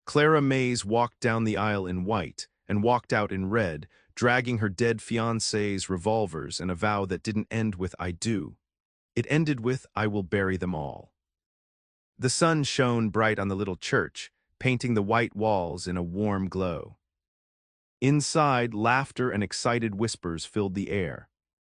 Clara Mays walked down the aisle in white and walked out in red, dragging her dead fiancé's revolvers and a vow that didn't end with "I do." It ended with "I will bury them all." The sun shone bright on the little church, painting the white walls in a warm glow. Inside, laughter and excited whispers filled the air.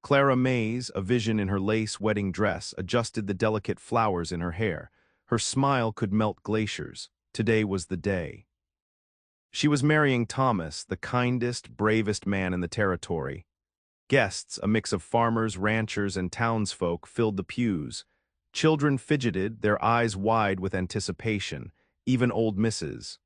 Clara Mays, a vision in her lace wedding dress, adjusted the delicate flowers in her hair. Her smile could melt glaciers. Today was the day. She was marrying Thomas, the kindest, bravest man in the territory. Guests, a mix of farmers, ranchers, and townsfolk, filled the pews. Children fidgeted, their eyes wide with anticipation, even old Mrs.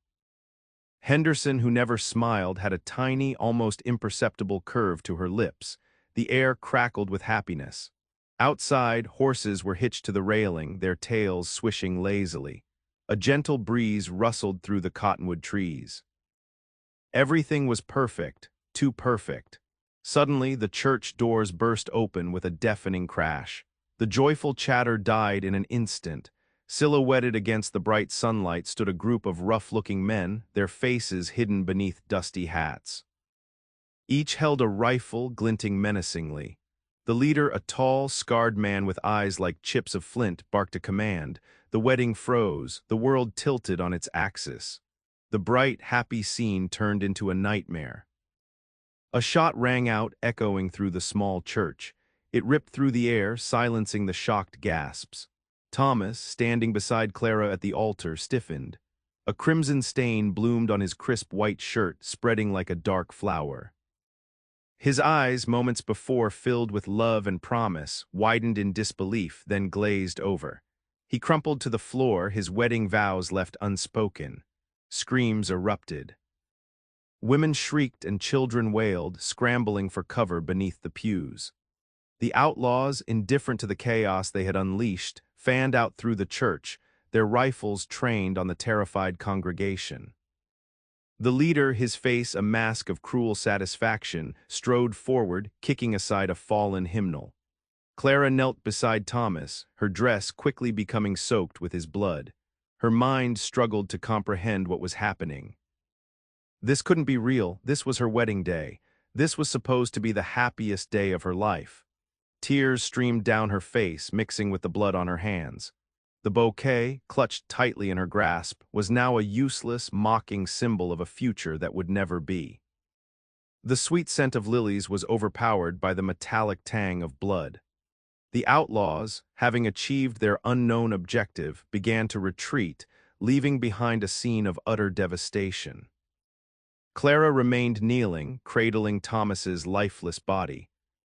Henderson, who never smiled, had a tiny, almost imperceptible curve to her lips. The air crackled with happiness. Outside, horses were hitched to the railing, their tails swishing lazily. A gentle breeze rustled through the cottonwood trees. Everything was perfect, too perfect. Suddenly, the church doors burst open with a deafening crash. The joyful chatter died in an instant. Silhouetted against the bright sunlight stood a group of rough-looking men, their faces hidden beneath dusty hats. Each held a rifle glinting menacingly. The leader, a tall, scarred man with eyes like chips of flint, barked a command. The wedding froze, the world tilted on its axis. The bright, happy scene turned into a nightmare. A shot rang out, echoing through the small church. It ripped through the air, silencing the shocked gasps. Thomas, standing beside Clara at the altar, stiffened. A crimson stain bloomed on his crisp white shirt, spreading like a dark flower. His eyes, moments before filled with love and promise, widened in disbelief, then glazed over. He crumpled to the floor, his wedding vows left unspoken. Screams erupted. Women shrieked and children wailed, scrambling for cover beneath the pews. The outlaws, indifferent to the chaos they had unleashed, fanned out through the church, their rifles trained on the terrified congregation. The leader, his face a mask of cruel satisfaction, strode forward, kicking aside a fallen hymnal. Clara knelt beside Thomas, her dress quickly becoming soaked with his blood. Her mind struggled to comprehend what was happening. This couldn't be real. This was her wedding day. This was supposed to be the happiest day of her life. Tears streamed down her face, mixing with the blood on her hands. The bouquet, clutched tightly in her grasp, was now a useless, mocking symbol of a future that would never be. The sweet scent of lilies was overpowered by the metallic tang of blood. The outlaws, having achieved their unknown objective, began to retreat, leaving behind a scene of utter devastation. Clara remained kneeling, cradling Thomas's lifeless body.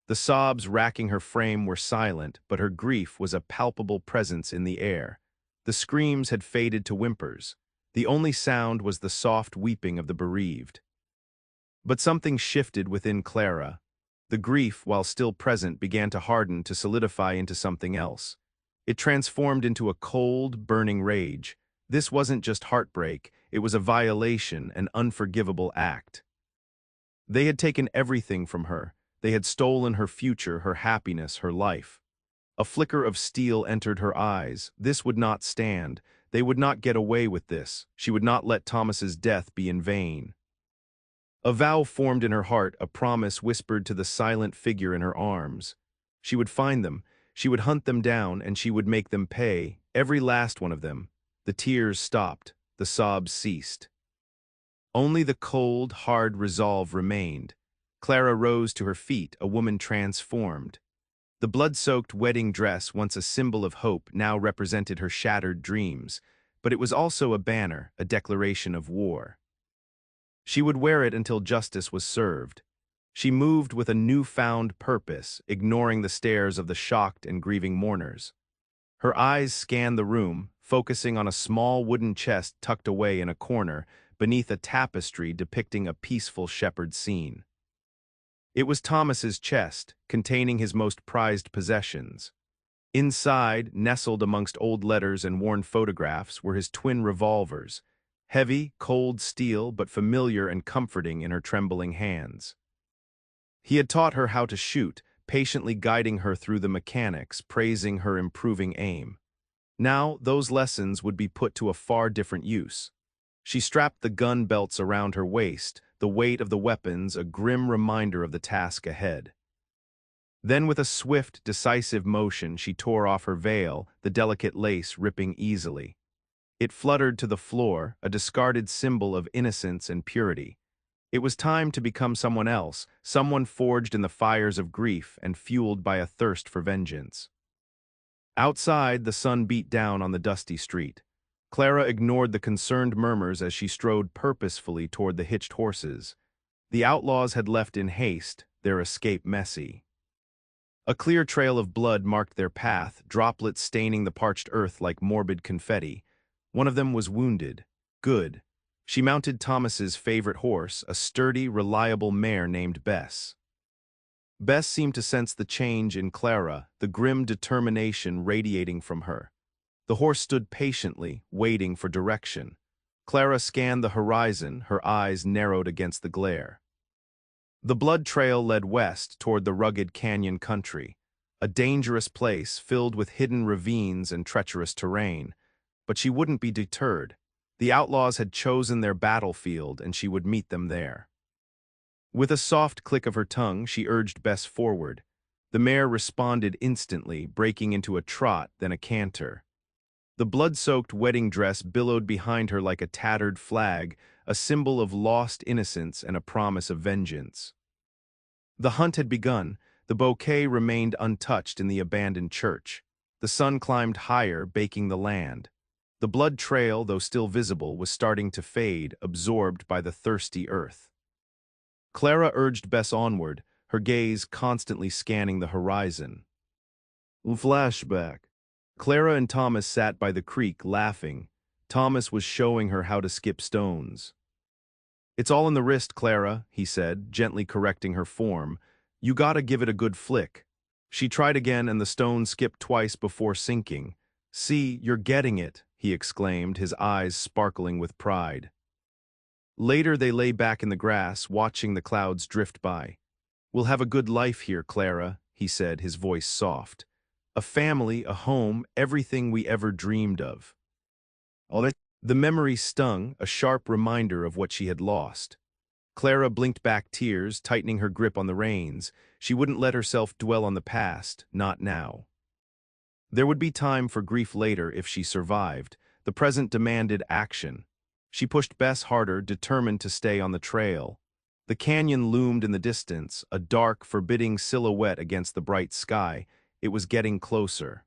The sobs racking her frame were silent, but her grief was a palpable presence in the air. The screams had faded to whimpers. The only sound was the soft weeping of the bereaved. But something shifted within Clara. The grief, while still present, began to harden, to solidify into something else. It transformed into a cold, burning rage. This wasn't just heartbreak, it was a violation, an unforgivable act. They had taken everything from her. They had stolen her future, her happiness, her life. A flicker of steel entered her eyes. This would not stand. They would not get away with this. She would not let Thomas's death be in vain. A vow formed in her heart, a promise whispered to the silent figure in her arms. She would find them, she would hunt them down, and she would make them pay, every last one of them. The tears stopped, the sobs ceased. Only the cold, hard resolve remained. Clara rose to her feet, a woman transformed. The blood-soaked wedding dress, once a symbol of hope, now represented her shattered dreams, but it was also a banner, a declaration of war. She would wear it until justice was served. She moved with a newfound purpose, ignoring the stares of the shocked and grieving mourners. Her eyes scanned the room, focusing on a small wooden chest tucked away in a corner, beneath a tapestry depicting a peaceful shepherd scene. It was Thomas's chest, containing his most prized possessions. Inside, nestled amongst old letters and worn photographs, were his twin revolvers, heavy, cold steel, but familiar and comforting in her trembling hands. He had taught her how to shoot, patiently guiding her through the mechanics, praising her improving aim. Now, those lessons would be put to a far different use. She strapped the gun belts around her waist, the weight of the weapons a grim reminder of the task ahead. Then with a swift, decisive motion she tore off her veil, the delicate lace ripping easily. It fluttered to the floor, a discarded symbol of innocence and purity. It was time to become someone else, someone forged in the fires of grief and fueled by a thirst for vengeance. Outside, the sun beat down on the dusty street. Clara ignored the concerned murmurs as she strode purposefully toward the hitched horses. The outlaws had left in haste, their escape messy. A clear trail of blood marked their path, droplets staining the parched earth like morbid confetti. One of them was wounded. Good. She mounted Thomas's favorite horse, a sturdy, reliable mare named Bess. Bess seemed to sense the change in Clara, the grim determination radiating from her. The horse stood patiently, waiting for direction. Clara scanned the horizon, her eyes narrowed against the glare. The blood trail led west toward the rugged canyon country, a dangerous place filled with hidden ravines and treacherous terrain. But she wouldn't be deterred. The outlaws had chosen their battlefield, and she would meet them there. With a soft click of her tongue, she urged Bess forward. The mare responded instantly, breaking into a trot, then a canter. The blood-soaked wedding dress billowed behind her like a tattered flag, a symbol of lost innocence and a promise of vengeance. The hunt had begun. The bouquet remained untouched in the abandoned church. The sun climbed higher, baking the land. The blood trail, though still visible, was starting to fade, absorbed by the thirsty earth. Clara urged Bess onward, her gaze constantly scanning the horizon. Flashback. Clara and Thomas sat by the creek, laughing. Thomas was showing her how to skip stones. "It's all in the wrist, Clara," he said, gently correcting her form. "You gotta give it a good flick." She tried again, and the stone skipped twice before sinking. "See, you're getting it," he exclaimed, his eyes sparkling with pride. Later they lay back in the grass, watching the clouds drift by. "We'll have a good life here, Clara," he said, his voice soft. "A family, a home, everything we ever dreamed of." The memory stung, a sharp reminder of what she had lost. Clara blinked back tears, tightening her grip on the reins. She wouldn't let herself dwell on the past, not now. There would be time for grief later if she survived. The present demanded action. She pushed Bess harder, determined to stay on the trail. The canyon loomed in the distance, a dark, forbidding silhouette against the bright sky. It was getting closer.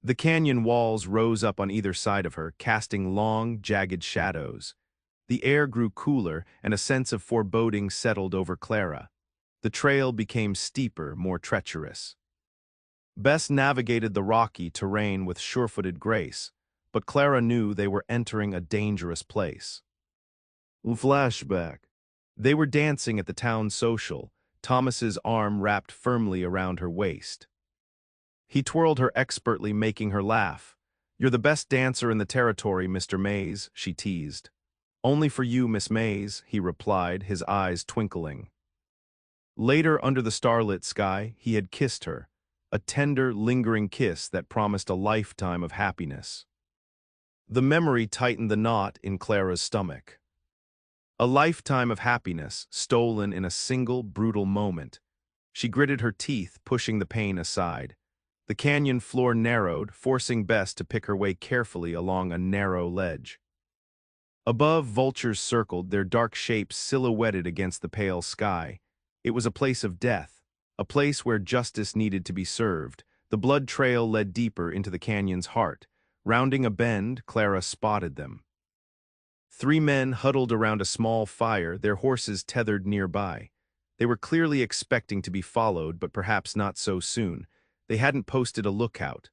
The canyon walls rose up on either side of her, casting long, jagged shadows. The air grew cooler, and a sense of foreboding settled over Clara. The trail became steeper, more treacherous. Bess navigated the rocky terrain with sure-footed grace, but Clara knew they were entering a dangerous place. Flashback. They were dancing at the town social, Thomas's arm wrapped firmly around her waist. He twirled her expertly, making her laugh. "You're the best dancer in the territory, Mr. Mays," she teased. "Only for you, Miss Mays," he replied, his eyes twinkling. Later, under the starlit sky, he had kissed her, a tender, lingering kiss that promised a lifetime of happiness. The memory tightened the knot in Clara's stomach. A lifetime of happiness, stolen in a single, brutal moment. She gritted her teeth, pushing the pain aside. The canyon floor narrowed, forcing Bess to pick her way carefully along a narrow ledge. Above, vultures circled, their dark shapes silhouetted against the pale sky. It was a place of death, a place where justice needed to be served. The blood trail led deeper into the canyon's heart. Rounding a bend, Clara spotted them. 3 men huddled around a small fire, their horses tethered nearby. They were clearly expecting to be followed, but perhaps not so soon. They hadn't posted a lookout.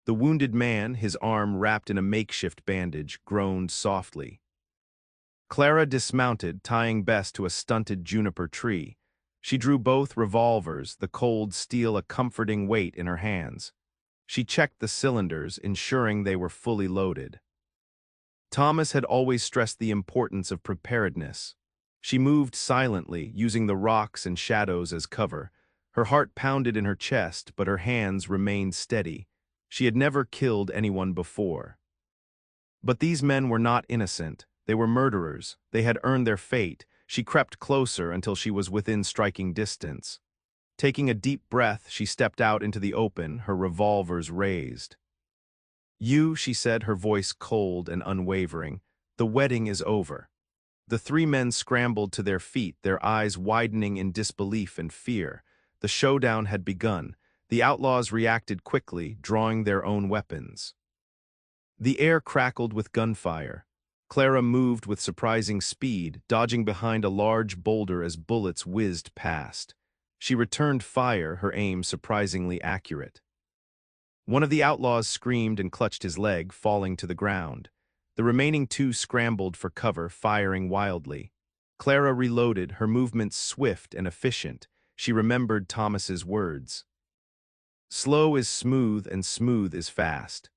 The wounded man, his arm wrapped in a makeshift bandage, groaned softly. Clara dismounted, tying Bess to a stunted juniper tree. She drew both revolvers, the cold steel a comforting weight in her hands. She checked the cylinders, ensuring they were fully loaded. Thomas had always stressed the importance of preparedness. She moved silently, using the rocks and shadows as cover. Her heart pounded in her chest, but her hands remained steady. She had never killed anyone before. But these men were not innocent. They were murderers. They had earned their fate. She crept closer until she was within striking distance. Taking a deep breath, she stepped out into the open, her revolvers raised. "You," she said, her voice cold and unwavering, "the wedding is over." The three men scrambled to their feet, their eyes widening in disbelief and fear. The showdown had begun. The outlaws reacted quickly, drawing their own weapons. The air crackled with gunfire. Clara moved with surprising speed, dodging behind a large boulder as bullets whizzed past. She returned fire, her aim surprisingly accurate. One of the outlaws screamed and clutched his leg, falling to the ground. The remaining two scrambled for cover, firing wildly. Clara reloaded, her movements swift and efficient. She remembered Thomas's words. "Slow is smooth and smooth is fast."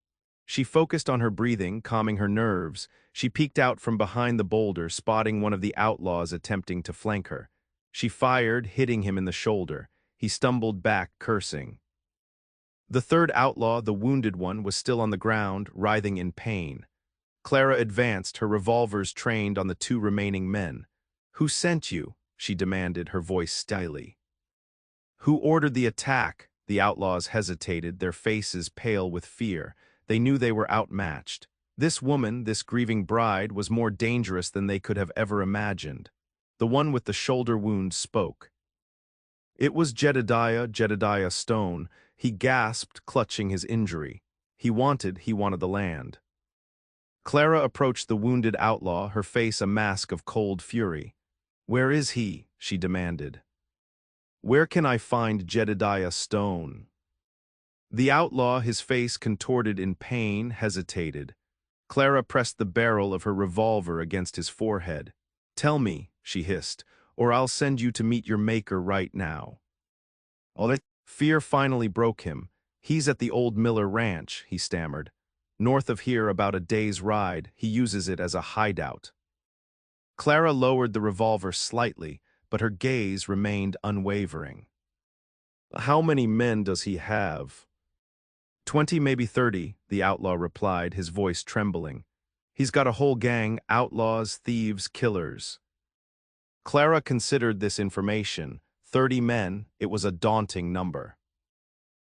She focused on her breathing, calming her nerves. She peeked out from behind the boulder, spotting one of the outlaws attempting to flank her. She fired, hitting him in the shoulder. He stumbled back, cursing. The third outlaw, the wounded one, was still on the ground, writhing in pain. Clara advanced, her revolvers trained on the two remaining men. "Who sent you?" she demanded, her voice steely. "Who ordered the attack?" The outlaws hesitated, their faces pale with fear. They knew they were outmatched. This woman, this grieving bride, was more dangerous than they could have ever imagined. The one with the shoulder wound spoke. It was Jedediah Stone. He gasped, clutching his injury. He wanted the land. Clara approached the wounded outlaw, her face a mask of cold fury. "Where is he?" she demanded. "Where can I find Jedediah Stone?" The outlaw, his face contorted in pain, hesitated. Clara pressed the barrel of her revolver against his forehead. "Tell me," she hissed, "or I'll send you to meet your maker right now." Fear finally broke him. "He's at the old Miller Ranch," he stammered. "North of here, about a day's ride. He uses it as a hideout." Clara lowered the revolver slightly, but her gaze remained unwavering. "How many men does he have?" 20, maybe 30, the outlaw replied, his voice trembling. "He's got a whole gang, outlaws, thieves, killers." Clara considered this information. 30 men, it was a daunting number.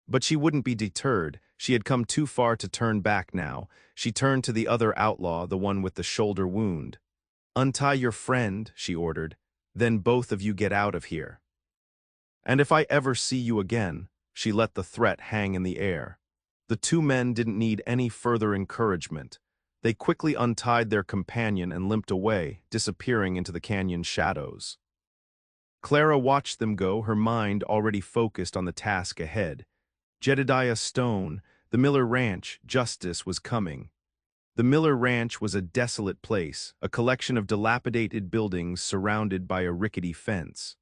But she wouldn't be deterred. She had come too far to turn back now. She turned to the other outlaw, the one with the shoulder wound. "Untie your friend," she ordered. "Then both of you get out of here. And if I ever see you again," she let the threat hang in the air. The two men didn't need any further encouragement. They quickly untied their companion and limped away, disappearing into the canyon's shadows. Clara watched them go, her mind already focused on the task ahead. Jedediah Stone, the Miller Ranch, justice was coming. The Miller Ranch was a desolate place, a collection of dilapidated buildings surrounded by a rickety fence.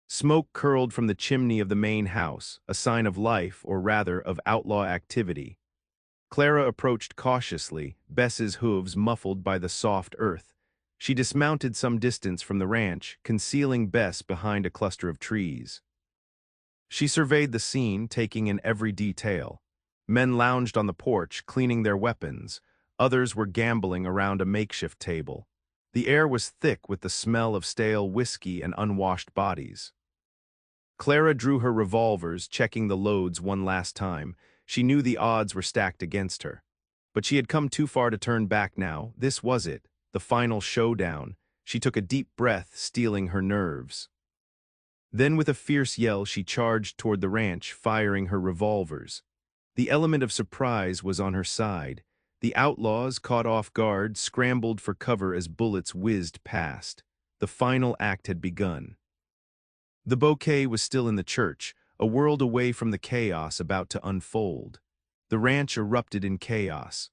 Smoke curled from the chimney of the main house, a sign of life, or rather, of outlaw activity. Clara approached cautiously, Bess's hooves muffled by the soft earth. She dismounted some distance from the ranch, concealing Bess behind a cluster of trees. She surveyed the scene, taking in every detail. Men lounged on the porch, cleaning their weapons. Others were gambling around a makeshift table. The air was thick with the smell of stale whiskey and unwashed bodies. Clara drew her revolvers, checking the loads one last time. She knew the odds were stacked against her. But she had come too far to turn back now. This was it, the final showdown. She took a deep breath, steeling her nerves. Then with a fierce yell, she charged toward the ranch, firing her revolvers. The element of surprise was on her side. The outlaws, caught off guard, scrambled for cover as bullets whizzed past. The final act had begun. The bouquet was still in the church, a world away from the chaos about to unfold. The ranch erupted in chaos.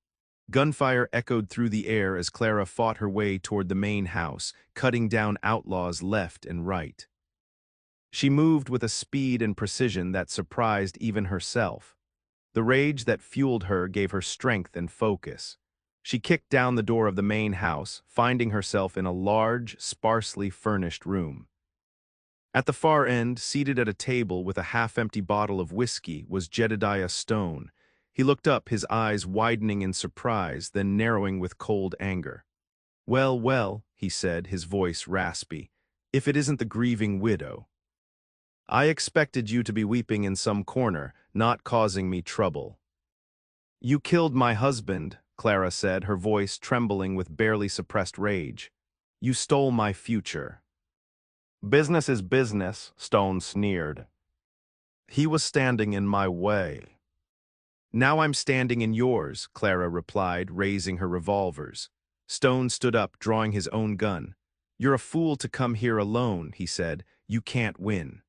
Gunfire echoed through the air as Clara fought her way toward the main house, cutting down outlaws left and right. She moved with a speed and precision that surprised even herself. The rage that fueled her gave her strength and focus. She kicked down the door of the main house, finding herself in a large, sparsely furnished room. At the far end, seated at a table with a half-empty bottle of whiskey, was Jedediah Stone. He looked up, his eyes widening in surprise, then narrowing with cold anger. Well, well, he said, his voice raspy, if it isn't the grieving widow. I expected you to be weeping in some corner, not causing me trouble. You killed my husband, Clara said, her voice trembling with barely suppressed rage. You stole my future. Business is business, Stone sneered. He was standing in my way. Now I'm standing in yours, Clara replied, raising her revolvers. Stone stood up, drawing his own gun. You're a fool to come here alone, he said. You can't win.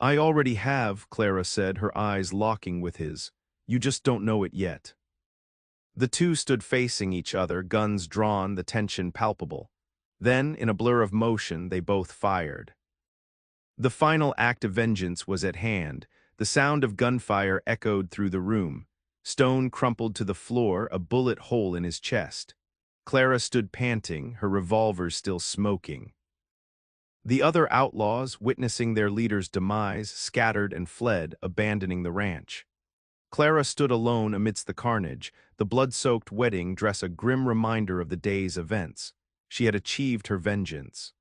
I already have, Clara said, her eyes locking with his. You just don't know it yet. The two stood facing each other, guns drawn, the tension palpable. Then, in a blur of motion, they both fired. The final act of vengeance was at hand. The sound of gunfire echoed through the room. Stone crumpled to the floor, a bullet hole in his chest. Clara stood panting, her revolver still smoking. The other outlaws, witnessing their leader's demise, scattered and fled, abandoning the ranch. Clara stood alone amidst the carnage, the blood-soaked wedding dress a grim reminder of the day's events. She had achieved her vengeance.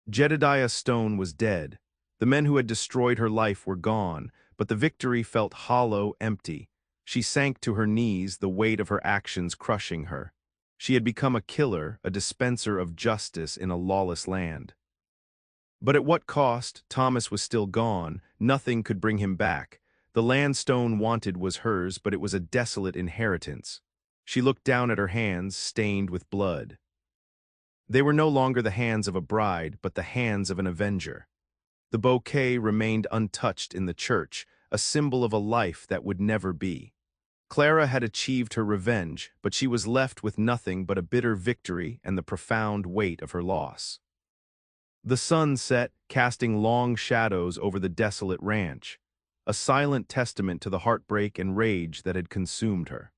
Jedediah Stone was dead. The men who had destroyed her life were gone, but the victory felt hollow, empty. She sank to her knees, the weight of her actions crushing her. She had become a killer, a dispenser of justice in a lawless land. But at what cost? Thomas was still gone. Nothing could bring him back. The land Stone wanted was hers, but it was a desolate inheritance. She looked down at her hands, stained with blood. They were no longer the hands of a bride, but the hands of an avenger. The bouquet remained untouched in the church, a symbol of a life that would never be. Clara had achieved her revenge, but she was left with nothing but a bitter victory and the profound weight of her loss. The sun set, casting long shadows over the desolate ranch, a silent testament to the heartbreak and rage that had consumed her.